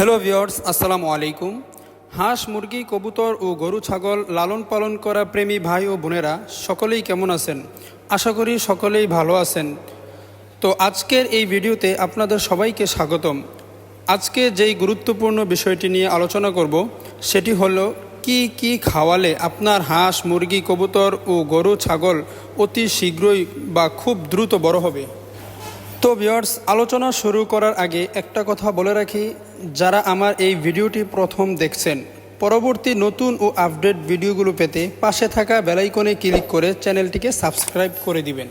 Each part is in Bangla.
হ্যালো ভিউয়ার্স, আসসালামু আলাইকুম। হাঁস, মুরগি, কবুতর ও গরু ছাগল লালন পালন করা প্রেমী ভাই ও বোনেরা সকলেই কেমন আছেন? আশা করি সকলেই ভালো আছেন। তো আজকের এই ভিডিওতে আপনাদের সবাইকে স্বাগতম। আজকে যেই গুরুত্বপূর্ণ বিষয়টি নিয়ে আলোচনা করব সেটি হলো কি কি খাওয়ালে আপনার হাঁস, মুরগি, কবুতর ও গরু ছাগল অতি শীঘ্রই বা খুব দ্রুত বড় হবে। তো ভিউয়ার্স, আলোচনা শুরু করার আগে একটা কথা বলে রাখি, যারা আমার এই ভিডিওটি প্রথম দেখছেন, পরবর্তী নতুন ও আপডেট ভিডিওগুলো পেতে পাশে থাকা বেল আইকনে ক্লিক করে চ্যানেলটিকে সাবস্ক্রাইব করে দিবেন।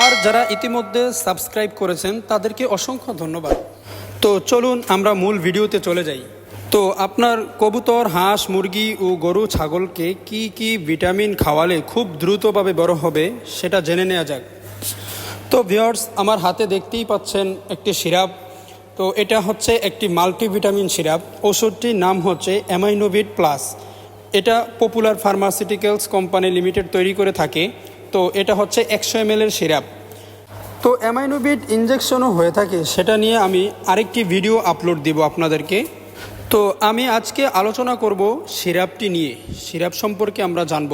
আর যারা ইতিমধ্যে সাবস্ক্রাইব করেছেন তাদেরকে অসংখ্য ধন্যবাদ। তো চলুন আমরা মূল ভিডিওতে চলে যাই। তো আপনার কবুতর, হাঁস, মুরগি ও গরু ছাগলকে কি কি ভিটামিন খাওয়ালে খুব দ্রুতভাবে বড় হবে সেটা জেনে নেওয়া যাক। তো ভিউয়ার্স, আমার হাতে দেখতেই পাচ্ছেন একটি সিরাপ। তো এটা হচ্ছে একটি মাল্টিভিটামিন সিরাপ। ওষুধটির নাম হচ্ছে অ্যামাইনোভিট প্লাস। এটা পপুলার ফার্মাসিউটিক্যালস কোম্পানি লিমিটেড তৈরি করে থাকে। তো এটা হচ্ছে 100 ml এর সিরাপ। তো অ্যামাইনোভিট ইনজেকশনও হয়ে থাকে, সেটা নিয়ে আমি আরেকটি ভিডিও আপলোড দিব আপনাদেরকে। তো আমি আজকে আলোচনা করব সিরাপটি নিয়ে। সিরাপ সম্পর্কে আমরা জানব।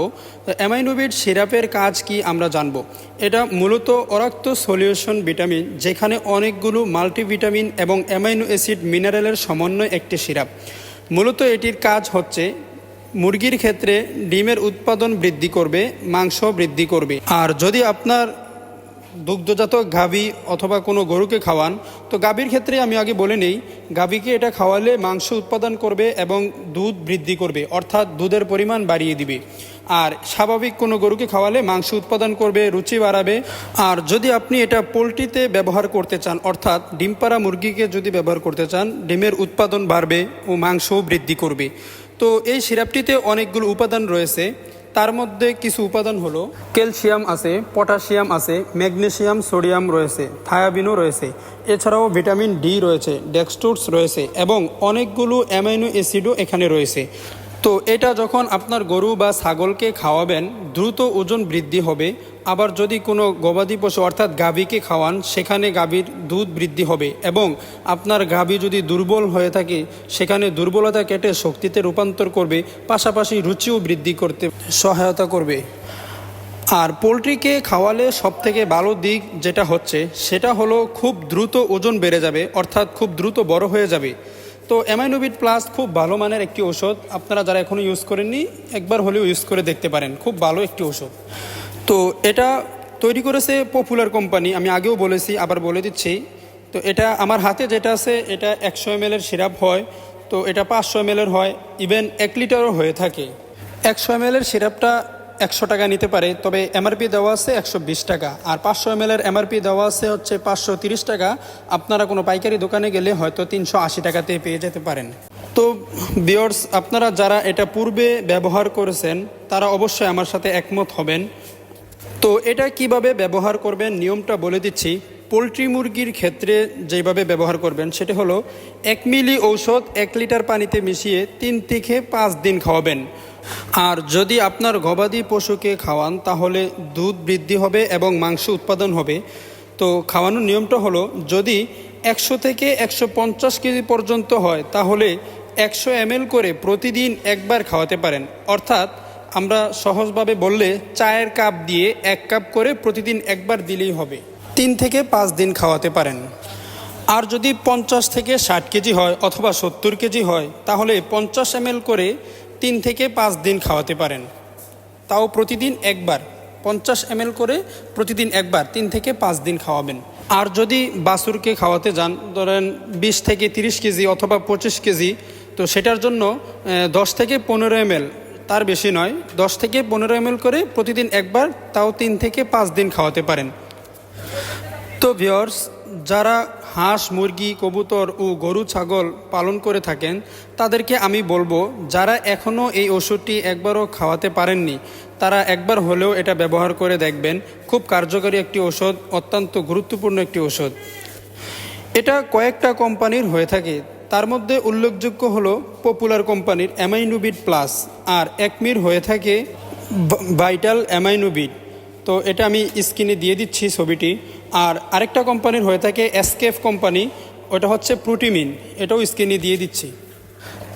অ্যামাইনোভিট সিরাপের কাজ কি আমরা জানব। এটা মূলত অরাক্ত সলিউশন ভিটামিন, যেখানে অনেকগুলো মাল্টিভিটামিন এবং অ্যামাইনো অ্যাসিড মিনারেলের সমন্বয় একটি সিরাপ। মূলত এটির কাজ হচ্ছে মুরগির ক্ষেত্রে ডিমের উৎপাদন বৃদ্ধি করবে, মাংস বৃদ্ধি করবে। আর যদি আপনার দুগ্ধজাত গাভী অথবা কোনো গরুকে খাওয়ান, তো গাভীর ক্ষেত্রে আমি আগে বলে নেই, গাভীকে এটা খাওয়ালে মাংস উৎপাদন করবে এবং দুধ বৃদ্ধি করবে, অর্থাৎ দুধের পরিমাণ বাড়িয়ে দিবে। আর স্বাভাবিক কোনো গরুকে খাওয়ালে মাংস উৎপাদন করবে, রুচি বাড়াবে। আর যদি আপনি এটা পোলট্রিতে ব্যবহার করতে চান, অর্থাৎ ডিম পাড়া মুরগিকে যদি ব্যবহার করতে চান, ডিমের উৎপাদন বাড়বে ও মাংসও বৃদ্ধি করবে। তো এই সিরাপটিতে অনেকগুলো উপাদান রয়েছে। তার মধ্যে কিছু উপাদান হলো ক্যালসিয়াম আছে, পটাশিয়াম আছে, ম্যাগনেসিয়াম, সোডিয়াম রয়েছে, থায়াবিনও রয়েছে। এছাড়াও ভিটামিন ডি রয়েছে, ডেক্সট্রোজ রয়েছে এবং অনেকগুলো অ্যামাইনো অ্যাসিডও এখানে রয়েছে। তো এটা যখন আপনার গরু বা ছাগলকে খাওয়াবেন, দ্রুত ওজন বৃদ্ধি হবে। আবার যদি কোনো গবাদি পশু অর্থাৎ গাভীকে খাওয়ান, সেখানে গাভীর দুধ বৃদ্ধি হবে এবং আপনার গাভী যদি দুর্বল হয়ে থাকে, সেখানে দুর্বলতা কেটে শক্তিতে রূপান্তর করবে, পাশাপাশি রুচিও বৃদ্ধি করতে সহায়তা করবে। আর পোলট্রিকে খাওয়ালে সবথেকে ভালো দিক যেটা হচ্ছে সেটা হলো খুব দ্রুত ওজন বেড়ে যাবে, অর্থাৎ খুব দ্রুত বড় হয়ে যাবে। তো অ্যামাইনোভিট প্লাস খুব ভালো মানের একটি ওষুধ। আপনারা যারা এখনও ইউজ করেননি, একবার হলেও ইউজ করে দেখতে পারেন, খুব ভালো একটি ওষুধ। তো এটা তৈরি করেছে পপুলার কোম্পানি, আমি আগেও বলেছি, আবার বলে দিচ্ছি। তো এটা আমার হাতে যেটা আছে, এটা 100 ml এর সিরাপ হয়। তো এটা 500 ml এর হয়, ইভেন 1 লিটারও হয়ে থাকে। 100 ml এর সিরাপটা 100 টাকা নিতে পারে, তবে এমআরপি দেওয়া আছে 120 টাকা। আর 500 ml এর এমআরপি দেওয়া আছে হচ্ছে 530 টাকা। আপনারা কোনো পাইকারি দোকানে গেলে হয়তো 380 টাকাতে পেয়ে যেতে পারেন। তো ভিউয়ার্স, আপনারা যারা এটা পূর্বে ব্যবহার করেছেন তারা অবশ্যই আমার সাথে একমত হবেন। তো এটা কিভাবে ব্যবহার করবেন নিয়মটা বলে দিচ্ছি। পোলট্রি মুরগির ক্ষেত্রে যেভাবে ব্যবহার করবেন সেটা হলো 1 মিলি ঔষধ 1 লিটার পানিতে মিশিয়ে 3 থেকে 5 দিন খাওয়াবেন। আর যদি আপনার গবাদি পশুকে খাওয়ান তাহলে দুধ বৃদ্ধি হবে এবং মাংস উৎপাদন হবে। তো খাওয়ানোর নিয়মটা হলো, যদি 100 থেকে 150 কেজি পর্যন্ত হয় তাহলে 100 ml করে প্রতিদিন একবার খাওয়াতে পারেন। অর্থাৎ আমরা সহজভাবে বললে চায়ের কাপ দিয়ে 1 কাপ করে প্রতিদিন একবার দিলেই হবে। 3 থেকে 5 দিন খাওয়াতে পারেন। আর যদি 50 থেকে 60 কেজি হয় অথবা 70 কেজি হয় তাহলে 50 ml করে 3 থেকে 5 দিন খাওয়াতে পারেন, তাও প্রতিদিন একবার। 50 ml করে প্রতিদিন একবার 3 থেকে 5 দিন খাওয়াবেন। আর যদি বাছুরকে খাওয়াতে যান, ধরেন 20 থেকে 30 কেজি অথবা 25 কেজি, তো সেটার জন্য 10 থেকে 15 ml, তার বেশি নয়, 10 থেকে 15 ml করে প্রতিদিন একবার, তাও 3 থেকে 5 দিন খাওয়াতে পারেন। তো ভিউয়ার্স, যারা হাঁস, মুরগি, কবুতর ও গরু ছাগল পালন করে থাকেন তাদেরকে আমি বলবো, যারা এখনও এই ওষুধটি একবারও খাওয়াতে পারেননি তারা একবার হলেও এটা ব্যবহার করে দেখবেন। খুব কার্যকরী একটি ওষুধ, অত্যন্ত গুরুত্বপূর্ণ একটি ওষুধ। এটা কয়েকটা কোম্পানির হয়ে থাকে, তার মধ্যে উল্লেখযোগ্য হলো পপুলার কোম্পানির অ্যামাইনোভিট প্লাস, আর একমির হয়ে থাকে ভাইটাল অ্যামাইনোভিট। তো এটা আমি স্ক্রিনে দিয়ে দিচ্ছি ছবিটি। আর আরেকটা কোম্পানির হয়ে থাকে এসকেফ কোম্পানি, ওটা হচ্ছে প্রোটিমিন, এটাও স্ক্রিনে দিয়ে দিচ্ছি।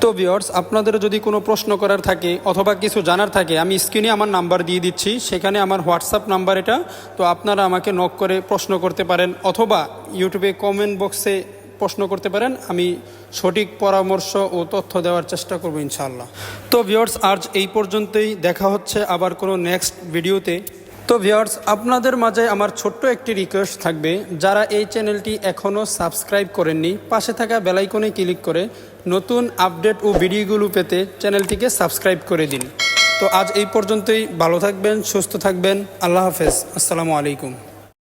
তো ভিউয়ার্স, আপনাদের যদি কোনো প্রশ্ন করার থাকে অথবা কিছু জানার থাকে, আমি স্ক্রিনে আমার নাম্বার দিয়ে দিচ্ছি, সেখানে আমার হোয়াটসঅ্যাপ নাম্বার এটা। তো আপনারা আমাকে নক করে প্রশ্ন করতে পারেন অথবা ইউটিউবে কমেন্ট বক্সে প্রশ্ন করতে পারেন, আমি সঠিক পরামর্শ ও তথ্য দেওয়ার চেষ্টা করব ইনশাআল্লাহ। তো ভিউয়ার্স, আজ এই পর্যন্তই, দেখা হচ্ছে আবার কোনো নেক্সট ভিডিওতে। তো ভিউয়ার্স, আপনাদের মাঝে আমার ছোট্ট একটি রিকোয়েস্ট থাকবে, যারা এই চ্যানেলটি এখনও সাবস্ক্রাইব করেননি, পাশে থাকা বেল আইকনে ক্লিক করে নতুন আপডেট ও ভিডিওগুলো পেতে চ্যানেলটিকে সাবস্ক্রাইব করে দিন। তো আজ এই পর্যন্তই, ভালো থাকবেন, সুস্থ থাকবেন, আল্লাহ হাফেজ, আসসালামু আলাইকুম।